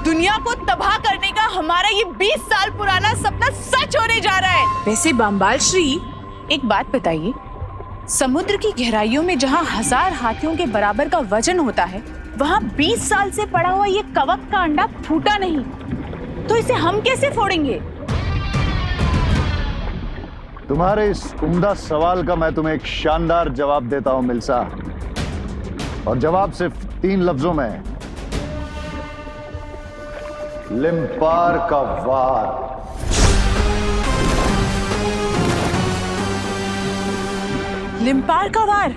दुनिया को तबाह करने का हमारा ये 20 साल पुराना सपना सच होने जा रहा है। वैसे बांबाल श्री, एक बात बताइए, समुद्र की गहराइयों में जहाँ 1000 हाथियों के बराबर का वजन होता है, वहाँ 20 साल से पड़ा हुआ ये कवक का अंडा फूटा नहीं, तो इसे हम कैसे फोड़ेंगे? तुम्हारे इस उम्दा सवाल का मैं तुम्हें एक शानदार जवाब देता हूं मिल्सा, और जवाब सिर्फ 3 लफ्जों में है। लिम्पार का वार। लिम्पार का वार?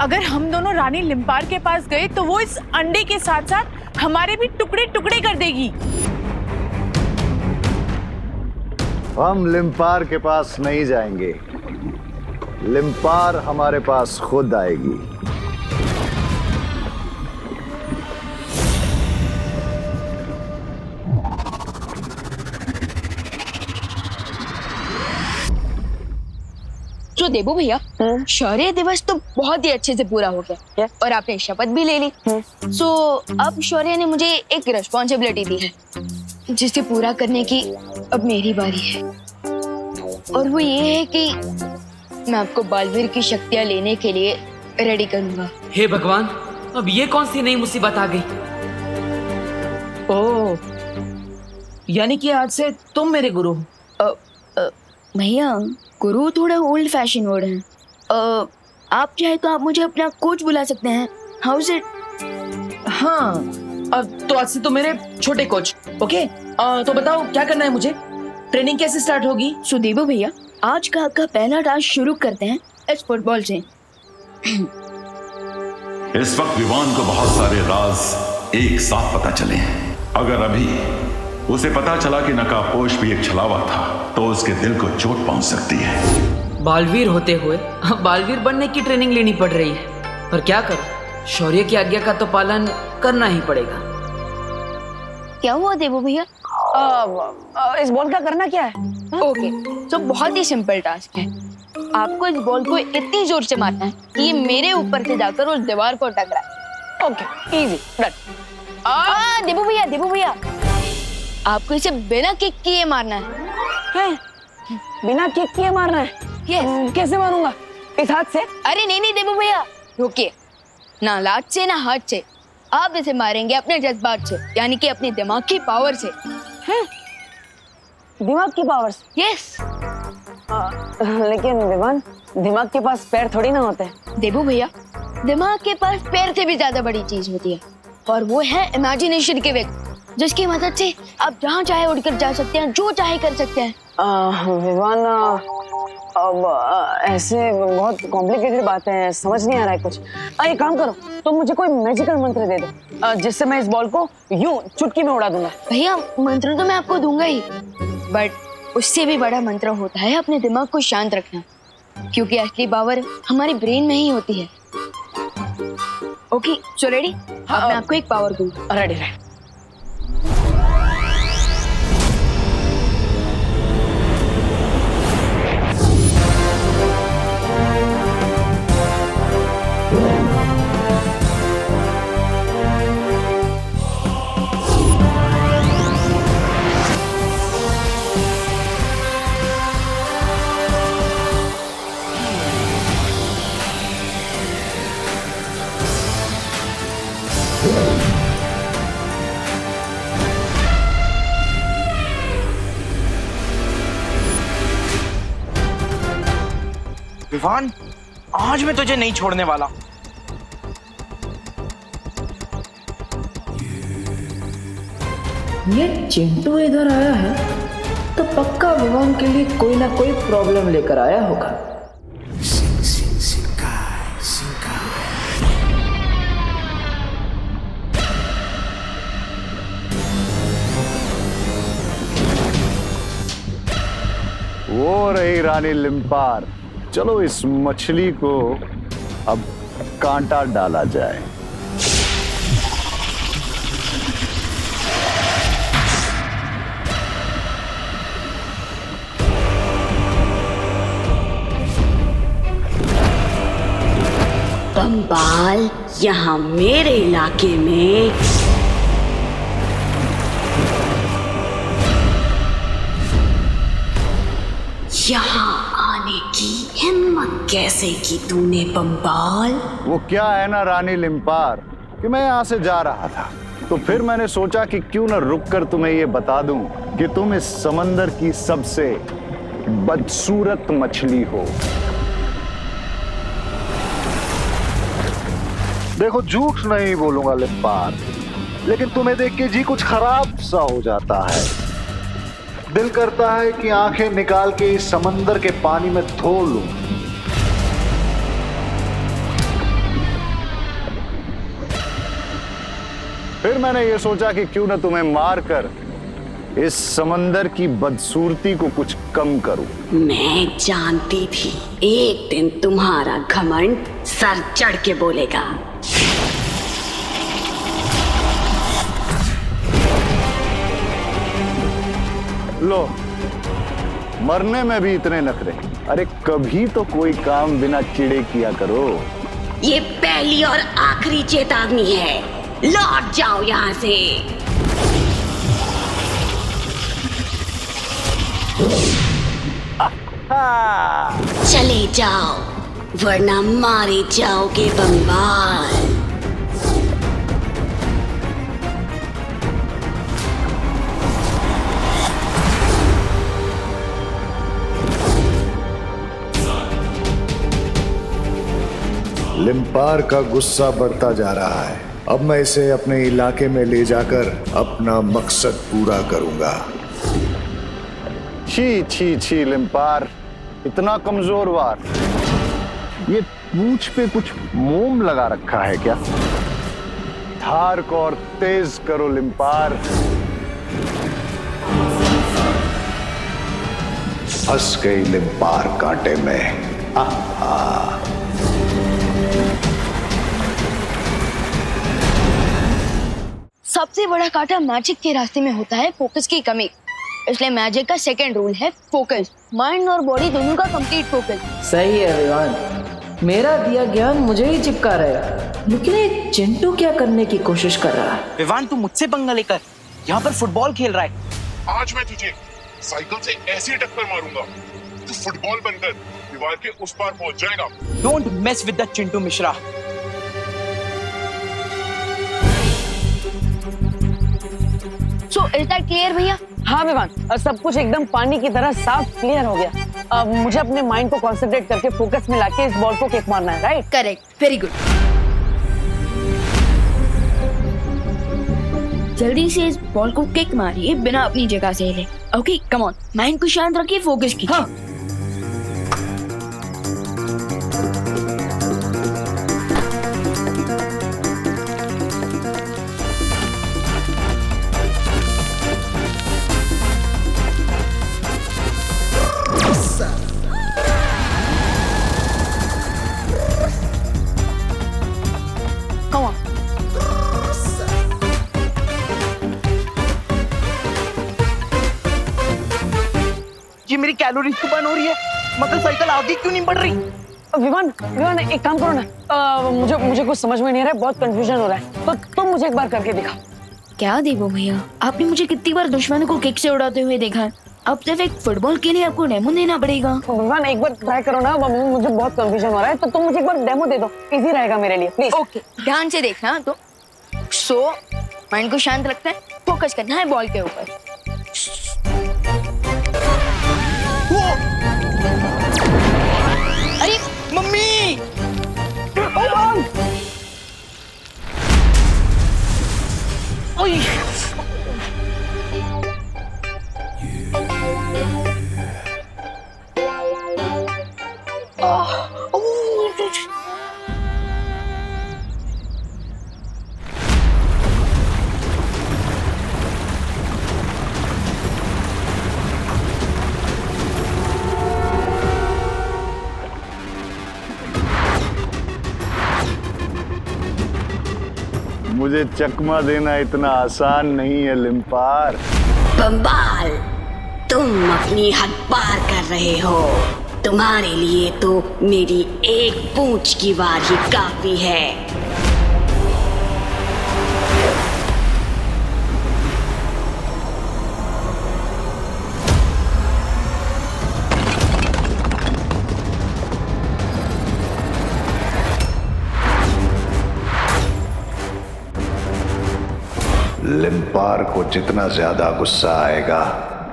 अगर हम दोनों रानी लिम्पार के पास गए तो वो इस अंडे के साथ साथ हमारे भी टुकड़े टुकड़े कर देगी। हम लिम्पार के पास नहीं जाएंगे, लिम्पार हमारे पास खुद आएगी। जो देबू भैया, शौर्य दिवस तो बहुत ही अच्छे से पूरा हो गया और आपने शपथ भी ले ली। सो अब शौर्य ने मुझे एक रिस्पॉन्सिबिलिटी दी है जिसे पूरा करने की अब मेरी बारी है, और वो ये है कि मैं आपको बालवीर की शक्तियां लेने के लिए रेडी करूंगा। हे भगवान, अब ये कौन सी नई मुसीबत आ गई? ओह, यानी कि आज से तुम मेरे गुरु हो। भैया, गुरु थोड़ा ओल्ड फैशन वर्ड है। आप चाहे तो आप मुझे अपना कोच बुला सकते हैं। How is it? हाँ, अब तो आज से तुम मेरे छोटे कोच। ओके, तो बताओ क्या करना है मुझे? ट्रेनिंग कैसे स्टार्ट होगी? सुदेवो भैया, आज का आपका पहला डांस शुरू करते हैं इस फुटबॉल से। इस वक्त विवान को बहुत सारे राज एक साथ पता चले हैं। अगर अभी उसे पता चला कि नकाबपोश भी एक छलावा था, तो उसके दिल को चोट पहुंच सकती है। बालवीर होते हुए अब बालवीर बनने की ट्रेनिंग लेनी पड़ रही है, पर क्या करूं, शौर्य की आज्ञा का तो पालन करना ही पड़ेगा। क्या हुआ देवो भैया? इस बॉल का करना क्या है? ओके, तो बहुत ही सिंपल टास्क है। आपको इस बॉल को इतनी जोर से मारना है कि ये मेरे ऊपर से जाकर उस दीवार को टकराए। Okay, easy, done. देवो भैया, आपको इसे बिना किक किए मारना है। बिना किक किए मारना है? यस। कैसे मारूंगा? इस हाथ से? अरे नहीं देवो भैया, रुकिए। ना लात से ना हाथ से, आप इसे मारेंगे अपने जज्बात से, यानी कि अपने दिमाग की पावर से। दिमाग की पावर से? यस। लेकिन विवान, दिमाग के पास पैर थोड़ी ना होते हैं। देवो भैया, दिमाग के पास पैर से भी ज्यादा बड़ी चीज होती है, और वो है इमेजिनेशन के वेग, जिसकी मदद से आप जहाँ चाहे उड़कर जा सकते हैं, जो चाहे कर सकते हैं। विवान, अब ऐसे बहुत कॉम्प्लिकेटेड बातें हैं, समझ नहीं आ रहा है कुछ। एक काम करो, तुम मुझे कोई मैजिकल मंत्र दे दो, जिससे मैं इस बॉल को यूं चुटकी में उड़ा दूंगा। भैया, मंत्र तो मैं आपको दूंगा ही, बट उससे भी बड़ा मंत्र होता है अपने दिमाग को शांत रखना, क्योंकि असली पावर हमारी ब्रेन में ही होती है। Okay, so ready? अब मैं आपको एक पावर दूंगा। रेडी रहे। विवान, आज मैं तुझे नहीं छोड़ने वाला। ये चिंटू इधर आया है तो पक्का विवान के लिए कोई ना कोई प्रॉब्लम लेकर आया होगा। वो रही रानी लिम्पार। चलो इस मछली को अब कांटा डाला जाए। बंबाल, यहाँ मेरे इलाके में यहाँ आने की हिम्मत कैसे की तूने बम्बाल? वो क्या है ना रानी लिम्पार कि मैं यहाँ से जा रहा था, तो फिर मैंने सोचा कि क्यों ना रुक कर तुम्हें ये बता दूं कि तुम इस समंदर की सबसे बदसूरत मछली हो। देखो, झूठ नहीं बोलूंगा लिम्पार, लेकिन तुम्हें देख के जी कुछ खराब सा हो जाता है। दिल करता है कि आंखें निकाल के इस समंदर के पानी में धो लूं। फिर मैंने ये सोचा कि क्यों ना तुम्हें मारकर इस समंदर की बदसूरती को कुछ कम करूं। मैं जानती थी एक दिन तुम्हारा घमंड सर चढ़ के बोलेगा। लो, मरने में भी इतने नखरे। अरे कभी तो कोई काम बिना चिड़े किया करो। ये पहली और आखिरी चेतावनी है, लौट जाओ यहाँ से। चले जाओ वरना मारे जाओगे बम्बाल। लिम्पार का गुस्सा बढ़ता जा रहा है। अब मैं इसे अपने इलाके में ले जाकर अपना मकसद पूरा करूंगा। छी छी छी लिम्पार, इतना कमजोर वार। ये पूंछ पे कुछ मोम लगा रखा है क्या? धार को और तेज करो लिम्पार। फंस गई लिम्पार कांटे में। सबसे बड़ा कांटा मैजिक के रास्ते में होता है फोकस की कमी। इसलिए मैजिक का सेकंड रूल है फोकस। माइंड और बॉडी दोनों का कंप्लीट फोकस। सही है विवान, मेरा दिया ज्ञान मुझे ही चिपका रहेगा, लेकिन ये चिंटू क्या करने की कोशिश कर रहा है? विवान, तू मुझसे पंगा लेकर यहाँ पर फुटबॉल खेल रहा है। आज मैं तुझे साइकिल से ऐसी टक्कर मारूंगा, तू फुटबॉल बनकर दीवार के उस पार पहुंच जाएगा। Don't mess with the Chintu Mishra. So is that clear भैया? हाँ विवान, सब कुछ एकदम पानी की तरह साफ क्लियर हो गया। अब मुझे अपने माइंड को कंसंट्रेट करके फोकस में लाके इस बॉल को किक मारना है, राइट? Correct, very good. जल्दी से इस बॉल को किक मारिए बिना अपनी जगह से हिले। ओके, कम ऑन, माइंड को शांत रखिए, फोकस कीजिए। हाँ। ये मेरी कैलोरीज तो बर्न हो रही है, मगर साइकिल आगे क्यों नहीं बढ़ रही? विवान एक काम करो ना, मुझे कुछ समझ में नहीं आ रहा है, बहुत कंफ्यूजन हो रहा है, तो तुम मुझे एक बार करके दिखा। क्या देवो भैया, आपने मुझे कितनी बार दुश्मनों को किक से उड़ाते हुए देखा है। अब सिर्फ एक फुटबॉल के लिए आपको डेमो देना पड़ेगा। विवान एक बार ट्राई करो ना, मुझे बहुत कंफ्यूजन हो रहा है, तो तुम मुझे एक बार डेमो दे दो, इजी रहेगा मेरे लिए, प्लीज। ओके, ध्यान से देखना। तो माइंड को शांत रखना है, फोकस करना है बॉल के ऊपर। अरे मम्मी! ओए! मुझे चकमा देना इतना आसान नहीं है लिम्पार। बम्बाल, तुम अपनी हद पार कर रहे हो। तुम्हारे लिए तो मेरी एक पूंछ की वार ही काफी है। लिम्पार को जितना ज्यादा गुस्सा आएगा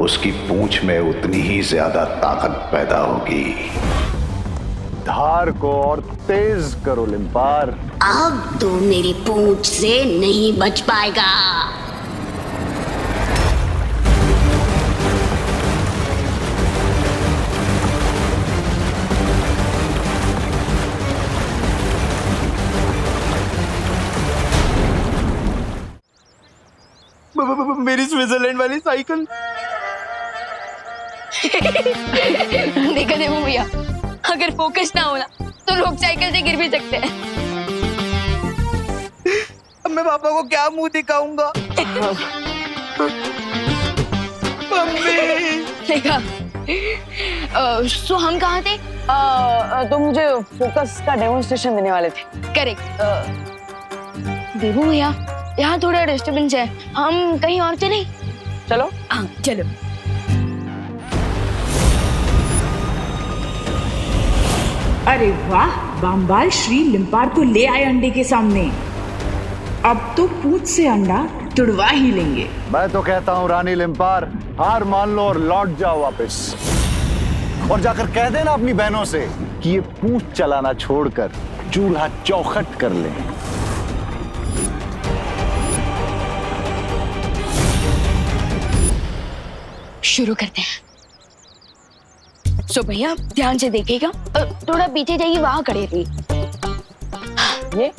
उसकी पूंछ में उतनी ही ज्यादा ताकत पैदा होगी। धार को और तेज करो लिम्पार। अब तो मेरी पूंछ से नहीं बच पाएगा। मेरी स्विट्जरलैंड वाली साइकिल। देखा देखो भैया, अगर फोकस ना होना तो लोग साइकिल से गिर भी सकते हैं। अब मैं पापा को क्या मुंह दिखाऊंगा? मम्मी। देखा, सो हम कहाँ थे? तो मुझे फोकस का डेमोन्स्ट्रेशन देने वाले थे। करेक्ट। देवू भैया, यहाँ थोड़ा डिस्टर्बेंस है, हम कहीं और चलें? चलो। हाँ चलो। अरे वाह, बाम्बाल श्री लिम्पार को ले आए अंडे के सामने। अब तो पूंछ से अंडा तुड़वा ही लेंगे। मैं तो कहता हूँ रानी लिम्पार, हार मान लो और लौट जाओ वापस, और जाकर कह देना अपनी बहनों से कि ये पूंछ चलाना छोड़कर चूल्हा चौखट कर लें। शुरू करते हैं। सो भैया ध्यान से देखिएगा, थोड़ा पीछे जाइए, वहां खड़े रहिए। ये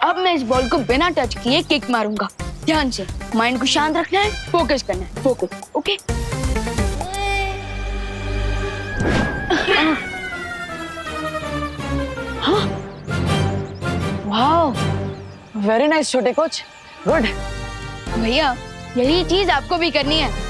अब मैं इस बॉल को बिना टच किए किक मारूंगा। ध्यान से, माइंड को शांत रखना है, फोकस करना है, focus. Okay. Wow, very nice छोटे कोच, गुड। भैया यही चीज आपको भी करनी है।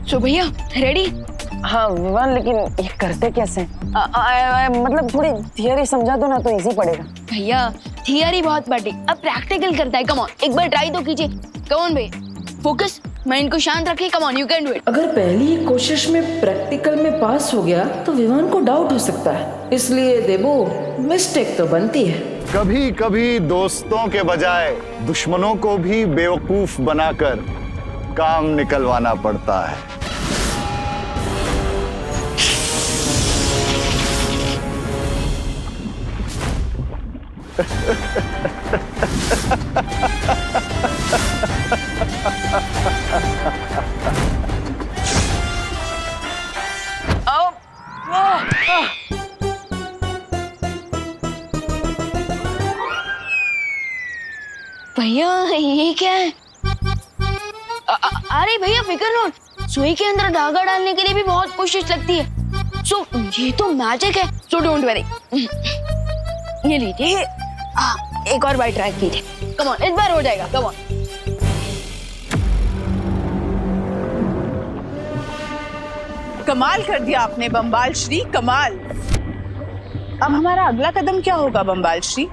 तो भैया रेडी? हाँ विवान, लेकिन ये करते कैसे? मतलब थोड़ी थियरी समझा दो ना तो इजी पड़ेगा। भैया थियरी बहुत बड़ी, अब प्रैक्टिकल करता है। कम ऑन, एक बार ट्राई तो कीजिए। कम ऑन भैया, फोकस, माइंड को शांत रखिए। Come on, you can do it. अगर पहली ही कोशिश में प्रैक्टिकल में पास हो गया तो विवान को डाउट हो सकता है, इसलिए देवो मिस्टेक तो बनती है। कभी कभी दोस्तों के बजाय दुश्मनों को भी बेवकूफ बनाकर काम निकलवाना पड़ता है। भैया ये क्या है? अरे भैया फिकर नोट, सुई के अंदर धागा डालने के लिए भी बहुत कोशिश लगती है। सो ये तो मैजिक है, सो डोंट वरी। ये लीजिए, एक और बार ट्राई कीजिए। कम ऑन, इस बार हो जाएगा। Come on. कमाल कर दिया आपने बम्बाल श्री, कमाल। अब हमारा अगला कदम क्या होगा बम्बाल श्री?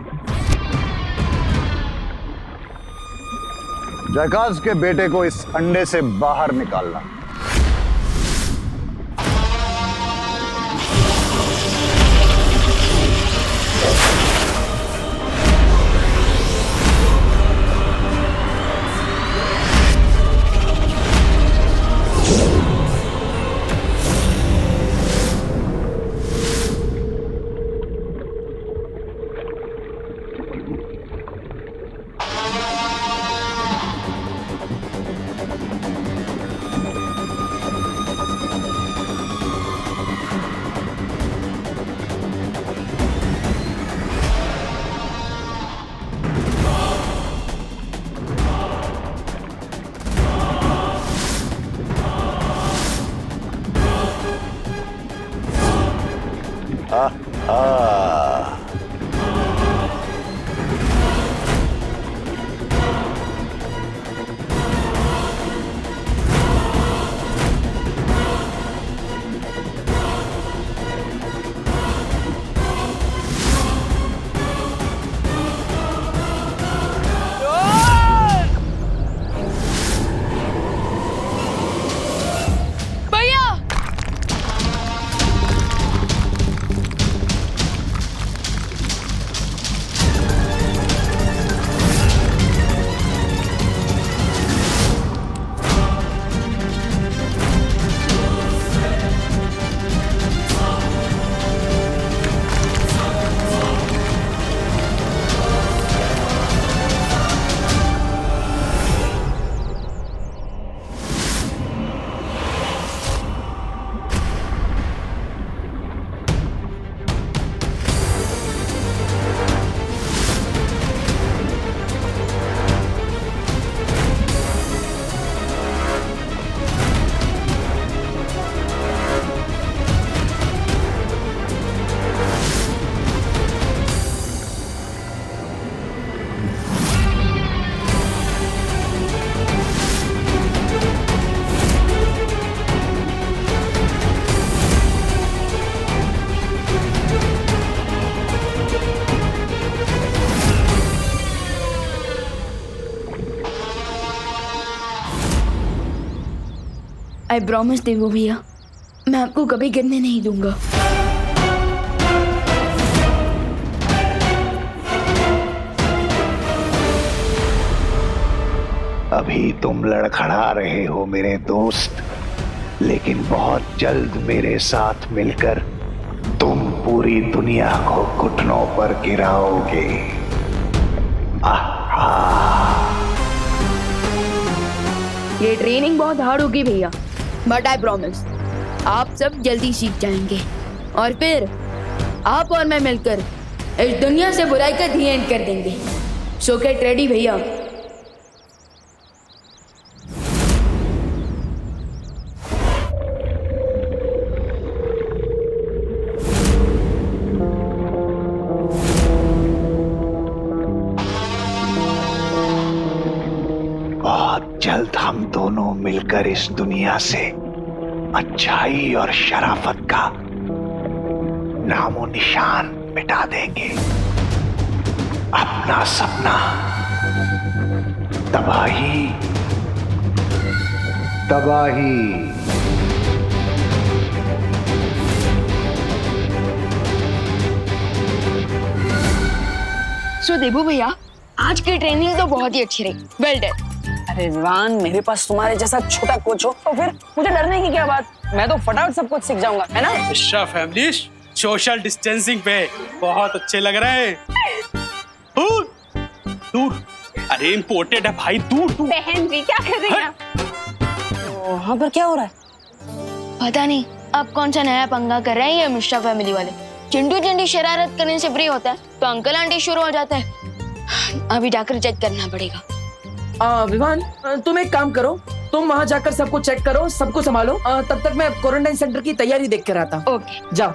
जैकाज के बेटे को इस अंडे से बाहर निकालना। हाँ। भैया आई प्रॉमिस देवो भैया, मैं आपको कभी गिरने नहीं दूंगा। अभी तुम लड़खड़ा रहे हो मेरे दोस्त, लेकिन बहुत जल्द मेरे साथ मिलकर तुम पूरी दुनिया को घुटनों पर गिराओगे। ये ट्रेनिंग बहुत हार्ड होगी भैया, बट आई प्रॉमिस आप सब जल्दी सीख जाएंगे और फिर आप और मैं मिलकर इस दुनिया से बुराई का दी एंड कर देंगे। सो गेट रेडी भैया। बहुत जल्द हम दोनों मिलकर इस दुनिया से अच्छाई और शराफत का नामो निशान मिटा देंगे। अपना सपना तबाही तबाही। सो देबू भैया, आज की ट्रेनिंग तो बहुत ही अच्छी रही। Well done. अरे विवान, मेरे पास तुम्हारे जैसा छोटा कोच हो तो फिर मुझे डरने की क्या बात, मैं तो फटाफट सब कुछ सीख जाऊंगा, है ना? मिश्रा फैमिली सोशल डिस्टेंसिंग पे बहुत अच्छे लग रहे हैं। दूर दूर, अरे इम्पोर्टेड है भाई, दूर दूर। बहन जी क्या कर रही हैं? वहाँ पर क्या हो रहा है? पता नहीं आप कौन सा नया पंगा कर रहे हैं ये मिश्रा फैमिली वाले। चिंटू चिंटी शरारत करने से फ्री होता है तो अंकल आंटी शुरू हो जाता है। अभी जाकर चेक करना पड़ेगा। विवान, तुम एक काम करो, तुम वहाँ जाकर सबको चेक करो, सबको संभालो। तब तक मैं क्वारंटाइन सेंटर की तैयारी देख कर आता हूँ। ओके जाओ।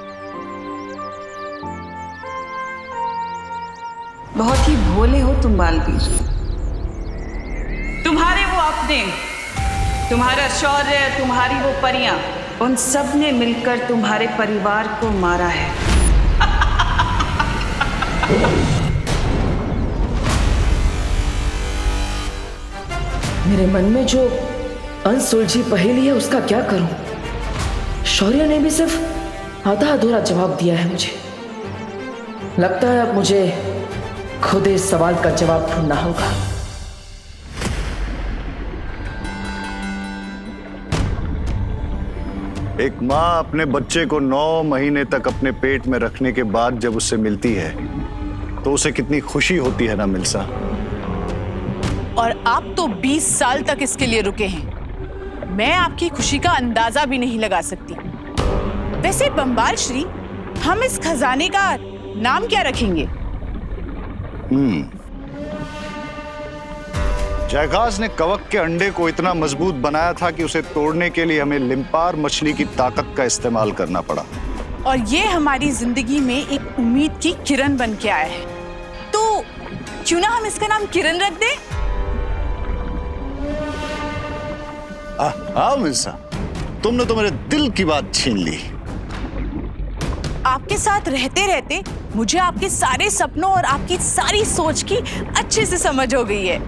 बहुत ही भोले हो तुम बालवीर। तुम्हारे वो अपने, तुम्हारा शौर्य, तुम्हारी वो परियां, उन सब ने मिलकर तुम्हारे परिवार को मारा है। मेरे मन में जो अनसुलझी पहेली है उसका क्या करूं? शौर्य ने भी सिर्फ आधा अधूरा जवाब दिया है मुझे। लगता है अब मुझे खुद इस सवाल का जवाब ढूंढना होगा। एक माँ अपने बच्चे को 9 महीने तक अपने पेट में रखने के बाद जब उससे मिलती है तो उसे कितनी खुशी होती है ना मिल्सा। और आप तो 20 साल तक इसके लिए रुके हैं। मैं आपकी खुशी का अंदाजा भी नहीं लगा सकती। वैसे बंबाल श्री, हम इस खजाने का नाम क्या रखेंगे? जयकास ने कवक के अंडे को इतना मजबूत बनाया था कि उसे तोड़ने के लिए हमें लिम्पार मछली की ताकत का इस्तेमाल करना पड़ा। और ये हमारी जिंदगी में एक उम्मीद की किरण बन के आया है। तो क्यों ना हम इसका नाम किरण रख दें? हाँ मिर्जा, तुमने तो मेरे दिल की बात छीन ली। आपके साथ रहते रहते मुझे आपके सारे सपनों और आपकी सारी सोच की अच्छे से समझ हो गई है।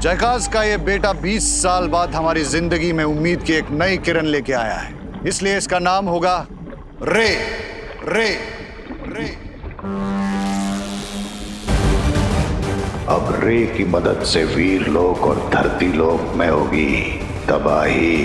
जयकाज का ये बेटा 20 साल बाद हमारी जिंदगी में उम्मीद की एक नई किरण लेके आया है, इसलिए इसका नाम होगा रे रे रे। अब रे की मदद से वीर लोक और धरती लोक में होगी तबाही।